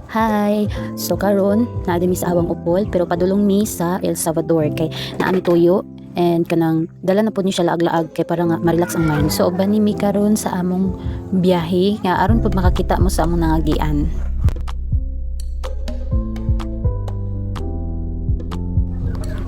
Hi! So karon naadimi sa awang upol pero padulong mi sa El Salvador kay naami tuyo and kanang dala na pud ni siya laag-laag kay para nga ma-relax ang mind. So uban mi karon sa among biyahe nga aron pud makakita mo sa among nangagian.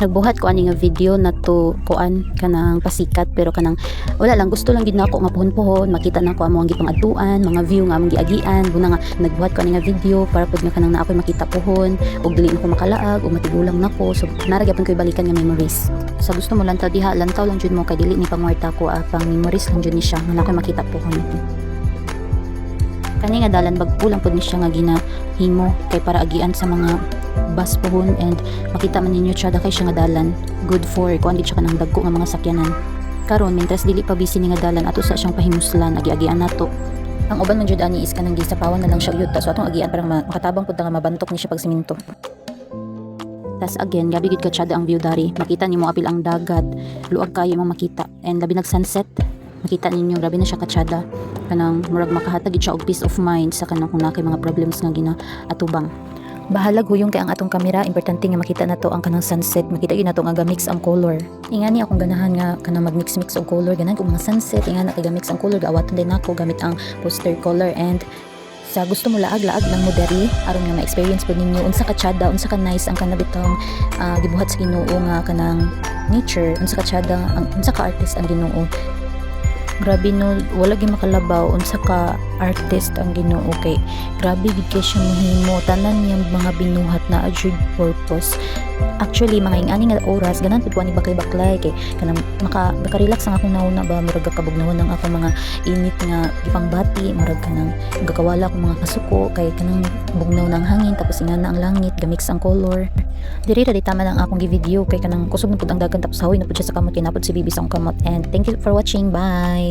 Nagbuhat ko ani nga video na to kuan kanang pasikat pero kanang wala lang gusto lang gid nako nga puhon-puhon makita nako amo ang gipang-atuan mga view nga among giagian buna nga nagbuhat ko ani nga video para pud nga kanang naa koy makita puhon ug dili nako makalaag ug matigulang nako so nara gyapon koy balikan nga memories sa gusto mo lantaw diha lantaw lang jud mo kay dili ni pangwarta ko pang memories lang jud ni siya nga na koy makita puhon. Kani nga dalan bagpo lang pud ni siya nga ginahimo kay para agian sa mga bus pohon and makita man ninyo siya dakay siya nga dalan good for kuan gid siya kanang dagko nga mga sakyanan karon mentras dili pa busy ni nga dalan ato sa siyang pahimuslan agi-agian nato ang uban man jud ani is kanang gisapawan na lang siya yuta so atong agian parang makatabang pud nga mabantok ni siya pag siminto. Tas again gabi gid katsada ang view dari makita nimo apil ang dagat luag kayo mo makita and labi nag sunset makita ninyo grabe na siya katsada kanang murag makahatag gid siya og peace of mind sa kanang kung nakay mga problems nga ginaatubang. Bahalag huyong kay ang atong kamera importante nga makita nato ang kanang sunset makita gyud nato nga ga-mix ang color ingani akong ganahan nga kanang mag-mix og color ganahan ko mga sunset ingana kay ga-mix ang color gaawaton din nako gamit ang poster color and sa gusto mo laag-laag lang mo diri aron nga ma-experience pud ninyo unsa ka tsada unsa ka nice ang kanabitong gibuhat sa Ginoo nga kanang nature unsa ka tsada ang unsa ka artist ang Ginoo. Grabe no, wala gyud makalabaw unsa ka artist ang Ginoo kay grabe gid kay siya mohimo tanan niyang mga binuhat na adjud purpose. Actually mga ingani nga oras ganan pud ko ani baklay-baklay kay kanang maka-relax ang akong nauna ba murag kabugnahon ang akong mga init nga gipangbati murag kanang gakawala akong mga kasuko kay kanang bugnaw ng hangin tapos ingana ang langit gamix ang color. Diri ra tama ang akong gi-video kay kanang kusog na pud ang dagan tapos hawi na pud siya sa kamot kinapod si bibi sa akong kamot and thank you for watching, bye.